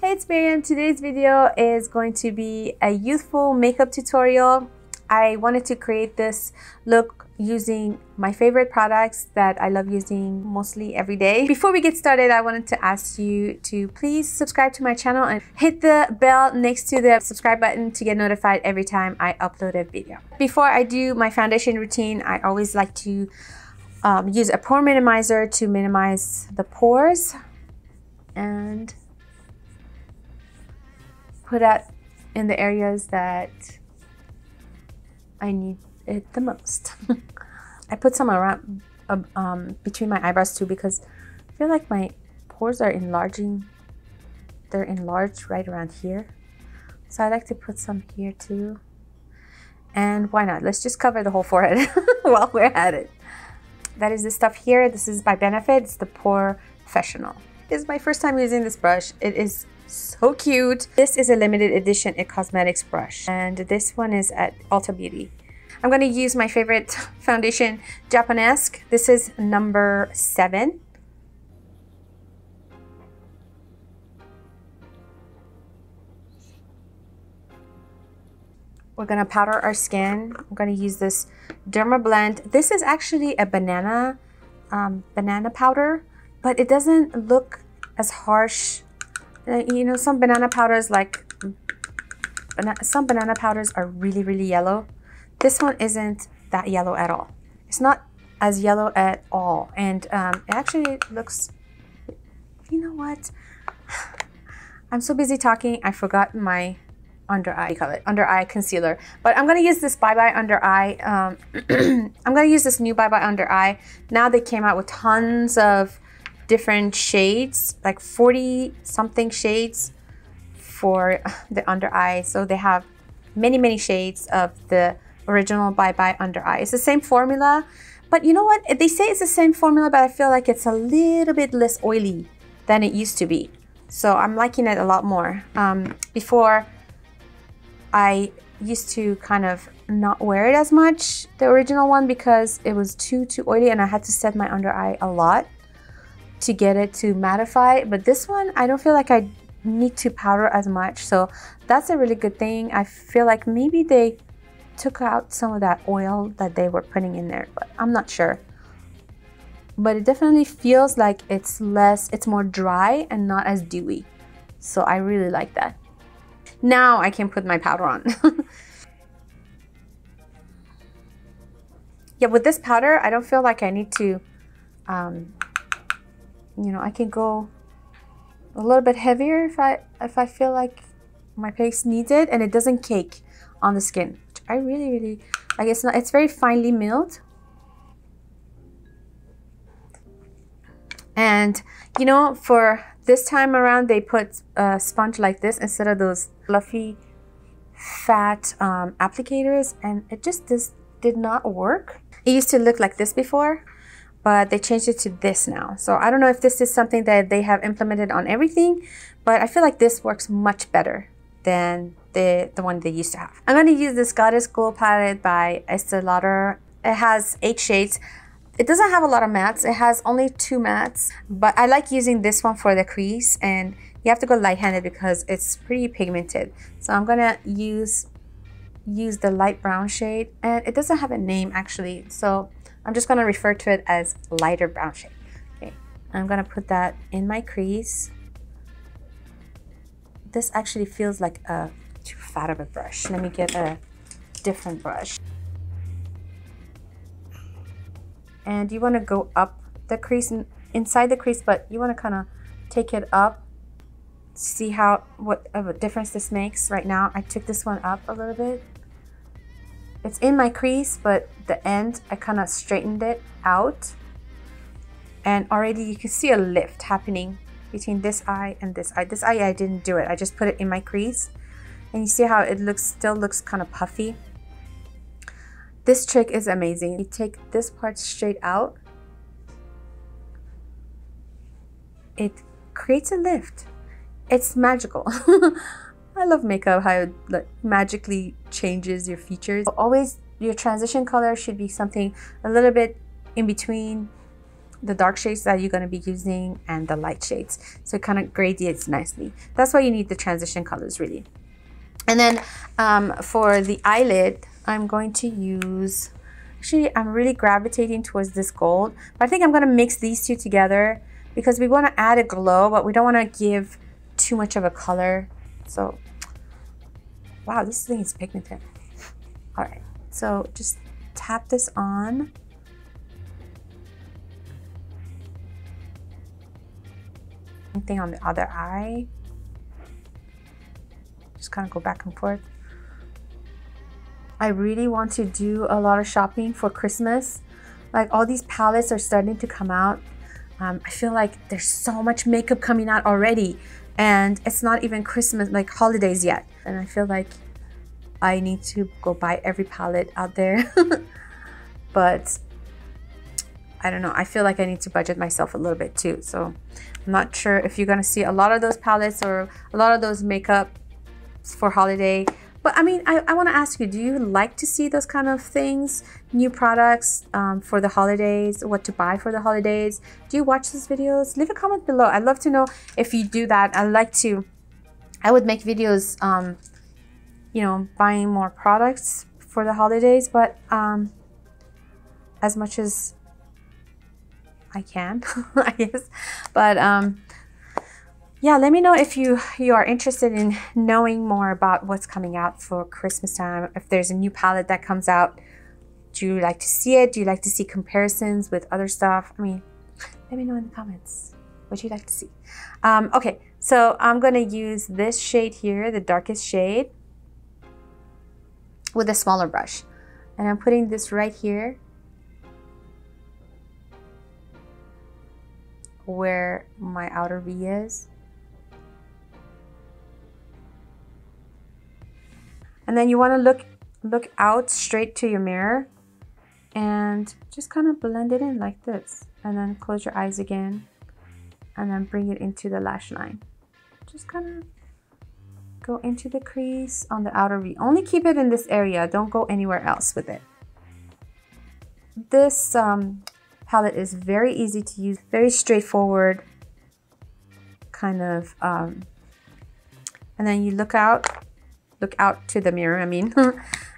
Hey, it's Maryam. Today's video is going to be a youthful makeup tutorial. I wanted to create this look using my favorite products that I love using mostly every day. Before we get started, I wanted to ask you to please subscribe to my channel and hit the bell next to the subscribe button to get notified every time I upload a video. Before I do my foundation routine, I always like to use a pore minimizer to minimize the pores and put that in the areas that I need it the most. I put some around between my eyebrows too, because I feel like my pores are enlarging. They're enlarged right around here, so I like to put some here too. And why not? Let's just cover the whole forehead while we're at it. That is this stuff here. This is by Benefit. It's the Pore Professional. This is my first time using this brush. It is so cute. This is a limited edition It Cosmetics brush, and this one is at Ulta Beauty. I'm going to use my favorite foundation, Japonesque. This is number 7. We're going to powder our skin. I'm going to use this Derma Blend. This is actually a banana powder, but it doesn't look as harsh. You know, some banana powders are really yellow. This one isn't that yellow at all. It's not as yellow at all, and it actually looks, you know what, I'm so busy talking I forgot my under eye concealer. But I'm gonna use this Bye Bye Under Eye. I'm gonna use this new Bye Bye Under Eye. Now they came out with tons of different shades, like 40 something shades for the under eye. So they have many shades of the original Bye Bye Under Eye. It's the same formula, but you know what, they say it's the same formula, but I feel like it's a little bit less oily than it used to be, so I'm liking it a lot more. Before, I used to kind of not wear it as much, the original one, because it was too oily and I had to set my under eye a lot to get it to mattify. But this one, I don't feel like I need to powder as much, so that's a really good thing. I feel like maybe they took out some of that oil that they were putting in there, but I'm not sure. But it definitely feels like it's more dry and not as dewy, so I really like that. Now I can put my powder on. Yeah, with this powder, I don't feel like I need to, you know, I can go a little bit heavier if I feel like my face needs it, and it doesn't cake on the skin, which I really like. It's very finely milled, and you know, for this time around they put a sponge like this instead of those fluffy fat applicators, and it just did not work. It used to look like this before, but they changed it to this now. So I don't know if this is something that they have implemented on everything, but I feel like this works much better than the one they used to have. I'm going to use this Goddess Glow palette by Estee Lauder. It has 8 shades. It doesn't have a lot of mattes. It has only 2 mattes, but I like using this one for the crease, and you have to go light-handed because it's pretty pigmented. So I'm going to use the light brown shade, and it doesn't have a name actually, so I'm just going to refer to it as lighter brown shade. Okay, I'm going to put that in my crease. This actually feels like a too fat of a brush. Let me get a different brush. And you want to go up the crease, inside the crease, but you want to kind of take it up. See what of a difference this makes. Right now I took this one up a little bit. It's in my crease, but the end I kind of straightened it out, and already you can see a lift happening between this eye and this eye. This eye I didn't do it. I just put it in my crease, and you see how it still looks kind of puffy. This trick is amazing. You take this part straight out, it creates a lift. It's magical. I love makeup, how it like magically changes your features. Always your transition color should be something a little bit in between the dark shades that you're going to be using and the light shades, so it kind of gradiates nicely. That's why you need the transition colors, really. And then for the eyelid, I'm going to use, actually I'm really gravitating towards this gold, but I think I'm going to mix these two together because we want to add a glow, but we don't want to give too much of a color. So wow, this thing is pigmented. All right, so just tap this on. Same thing on the other eye. Just kind of go back and forth. I really want to do a lot of shopping for Christmas. Like, all these palettes are starting to come out. I feel like there's so much makeup coming out already, and it's not even Christmas, like holidays yet. And I feel like I need to go buy every palette out there. But I don't know, I feel like I need to budget myself a little bit too. So I'm not sure if you're gonna see a lot of those palettes or a lot of those makeup for holiday. But I mean, I want to ask you, do you like to see those kind of things, new products for the holidays, what to buy for the holidays? Do you watch these videos? Leave a comment below. I'd love to know if you do that. I would make videos, you know, buying more products for the holidays, but as much as I can, I guess. But yeah, let me know if you are interested in knowing more about what's coming out for Christmas time. If there's a new palette that comes out, do you like to see it? Do you like to see comparisons with other stuff? I mean, let me know in the comments what you'd like to see. Okay, so I'm gonna use this shade here, the darkest shade, with a smaller brush. And I'm putting this right here where my outer V is. And then you want to look out straight to your mirror and just kind of blend it in like this. And then close your eyes again and then bring it into the lash line. Just kind of go into the crease on the outer V. Only keep it in this area. Don't go anywhere else with it. This palette is very easy to use, very straightforward kind of, and then you look out to the mirror, I mean.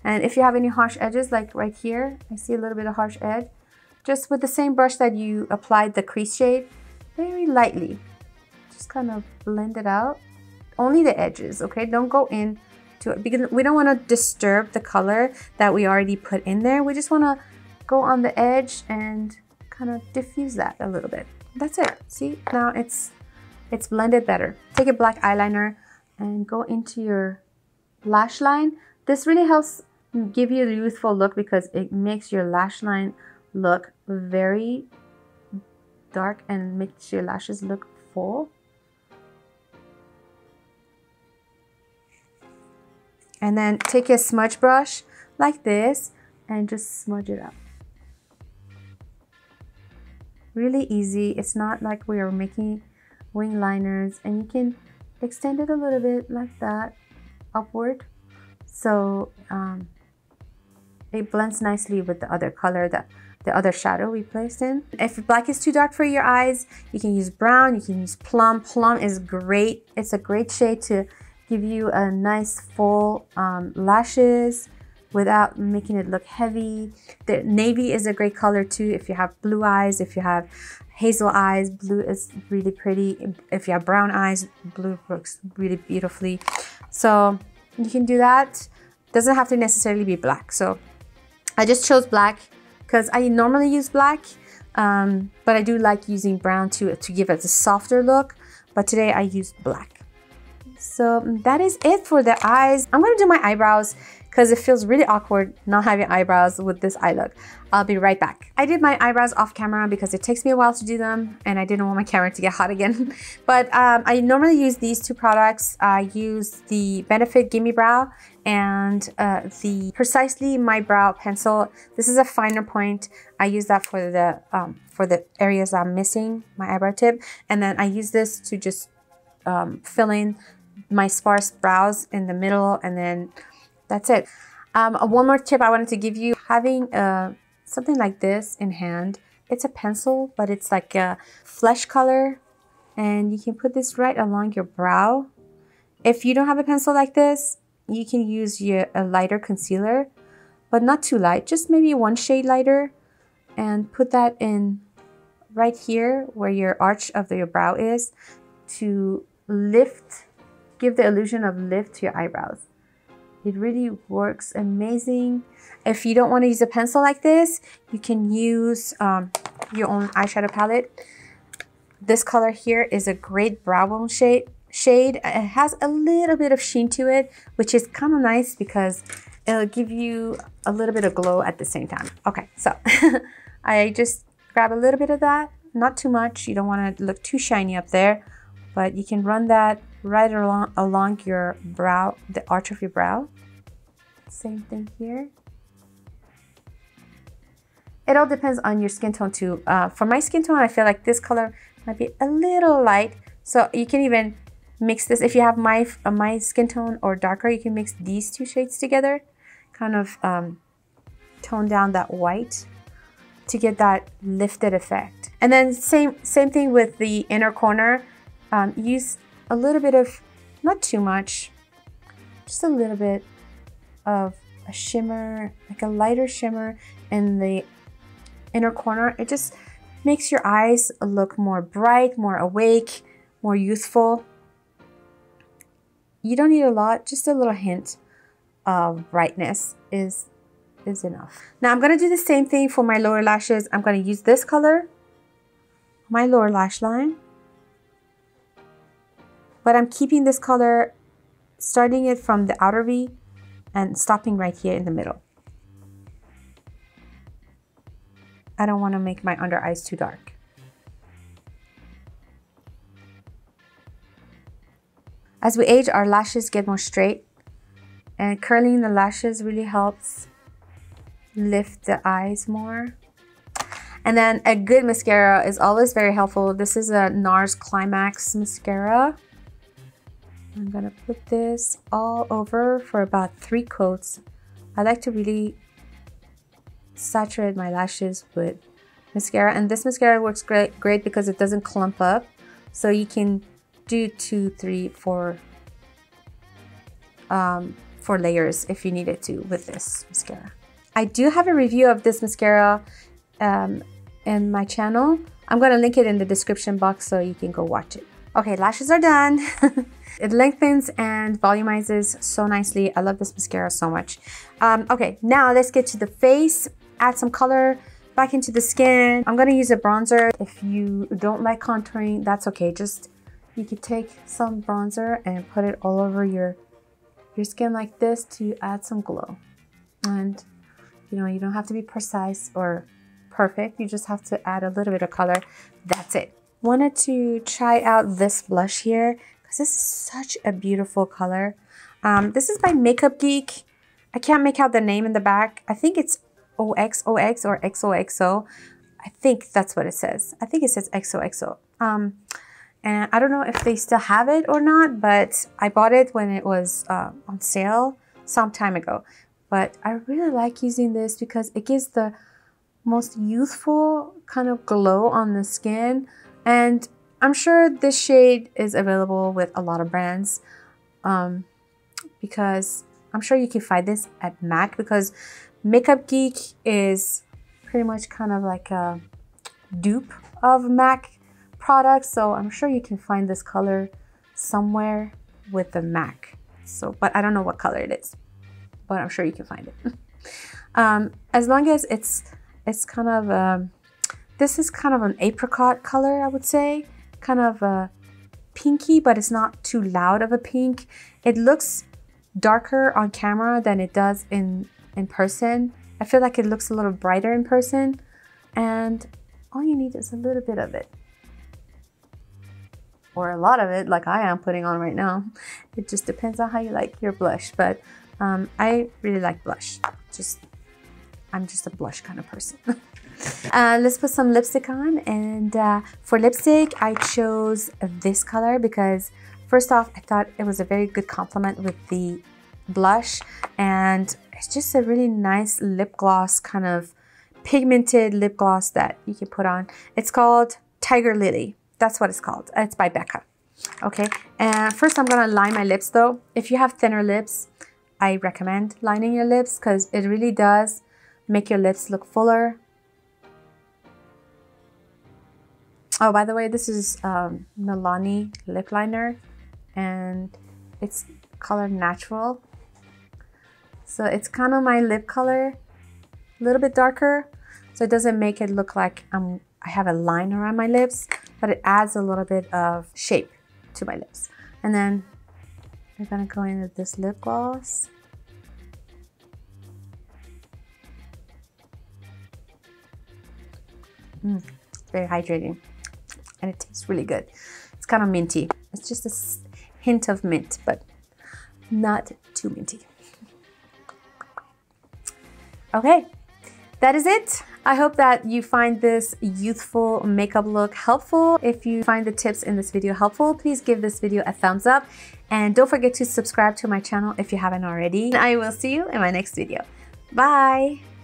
And if you have any harsh edges, like right here, I see a little bit of harsh edge, just with the same brush that you applied the crease shade, very lightly, just kind of blend it out. Only the edges, okay? Don't go in to it, because we don't want to disturb the color that we already put in there. We just want to go on the edge and kind of diffuse that a little bit. That's it. See, now it's blended better. Take a black eyeliner and go into your lash line. This really helps give you the youthful look because it makes your lash line look very dark and makes your lashes look full. And then take a smudge brush like this and just smudge it up. Really easy. It's not like we are making wing liners, and you can extend it a little bit like that upward, so it blends nicely with the other color, the other shadow we placed in. If black is too dark for your eyes, you can use brown, you can use plum. Plum is great. It's a great shade to give you a nice full lashes without making it look heavy. The navy is a great color too if you have blue eyes. If you have hazel eyes, blue is really pretty. If you have brown eyes, blue works really beautifully. So you can do that. Doesn't have to necessarily be black. So I just chose black because I normally use black, but I do like using brown to give it a softer look. But today I used black. So that is it for the eyes. I'm gonna do my eyebrows because it feels really awkward not having eyebrows with this eye look. I'll be right back. I did my eyebrows off camera because it takes me a while to do them and I didn't want my camera to get hot again. But I normally use these two products. I use the Benefit Gimme Brow and the Precisely My Brow pencil. This is a finer point. I use that for the areas I'm missing, my eyebrow tip. And then I use this to just fill in my sparse brows in the middle, and then that's it. One more tip I wanted to give you. Having something like this in hand it's a pencil, but it's like a flesh color. And you can put this right along your brow. If you don't have a pencil like this, you can use a lighter concealer, but not too light, just maybe 1 shade lighter, and put that in right here where your arch of your brow is to lift, give the illusion of lift to your eyebrows. It really works amazing. If you don't want to use a pencil like this, you can use your own eyeshadow palette. This color here is a great brow bone shade. It has a little bit of sheen to it, which is kind of nice because it'll give you a little bit of glow at the same time. Okay, so I just grab a little bit of that, not too much. You don't want to look too shiny up there, but you can run that right along your brow, the arch of your brow. Same thing here. It all depends on your skin tone too. For my skin tone, I feel like this color might be a little light, so you can even mix this. If you have my skin tone or darker, you can mix these 2 shades together, kind of tone down that white to get that lifted effect. And then same thing with the inner corner. Use a little bit of, not too much, just a little bit of a shimmer, like a lighter shimmer in the inner corner. It just makes your eyes look more bright, more awake, more youthful. You don't need a lot, just a little hint of brightness is enough. Now I'm gonna do the same thing for my lower lashes. I'm gonna use this color, my lower lash line, but I'm keeping this color, starting it from the outer V and stopping right here in the middle. I don't want to make my under eyes too dark. As we age, our lashes get more straight, and curling the lashes really helps lift the eyes more. And then a good mascara is always very helpful. This is a NARS Climax mascara. I'm gonna put this all over for about 3 coats. I like to really saturate my lashes with mascara, and this mascara works great because it doesn't clump up, so you can do 2, 3, 4 layers if you needed to with this mascara. I do have a review of this mascara in my channel. I'm gonna link it in the description box so you can go watch it. Okay, lashes are done. It lengthens and volumizes so nicely. I love this mascara so much. Okay, now let's get to the face. Add some color back into the skin. I'm gonna use a bronzer. If you don't like contouring, that's okay. Just, you could take some bronzer and put it all over your skin like this to add some glow. And you know, you don't have to be precise or perfect. You just have to add a little bit of color. That's it. Wanted to try out this blush here because this is such a beautiful color. This is by Makeup Geek. I can't make out the name in the back. I think it's OXOX or XOXO. I think that's what it says. I think it says XOXO. And I don't know if they still have it or not, but I bought it when it was on sale some time ago. But I really like using this because it gives the most youthful kind of glow on the skin. And I'm sure this shade is available with a lot of brands because I'm sure you can find this at MAC, because Makeup Geek is pretty much kind of like a dupe of MAC products. So I'm sure you can find this color somewhere with the MAC. So, but I don't know what color it is, but I'm sure you can find it. As long as it's kind of, this is kind of an apricot color, I would say. Kind of a pinky, but it's not too loud of a pink. It looks darker on camera than it does in person. I feel like it looks a little brighter in person. And all you need is a little bit of it. Or a lot of it, like I am putting on right now. It just depends on how you like your blush. But I really like blush. I'm just a blush kind of person. Let's put some lipstick on, and for lipstick I chose this color because first off I thought it was a very good complement with the blush, and it's just a really nice lip gloss kind of pigmented lip gloss that you can put on. It's called Tiger Lily. That's what it's called. It's by Becca. Okay, and first I'm gonna line my lips though. If you have thinner lips, I recommend lining your lips because it really does make your lips look fuller. Oh, by the way, this is Milani lip liner, and it's color Natural. So it's kind of my lip color, a little bit darker, so it doesn't make it look like I have a line around my lips, but it adds a little bit of shape to my lips. And then we're gonna go in with this lip gloss. It's very hydrating and it tastes really good. It's kind of minty. It's just a hint of mint, but not too minty. Okay, that is it. I hope that you find this youthful makeup look helpful. If you find the tips in this video helpful, please give this video a thumbs up. And don't forget to subscribe to my channel if you haven't already. I will see you in my next video. Bye.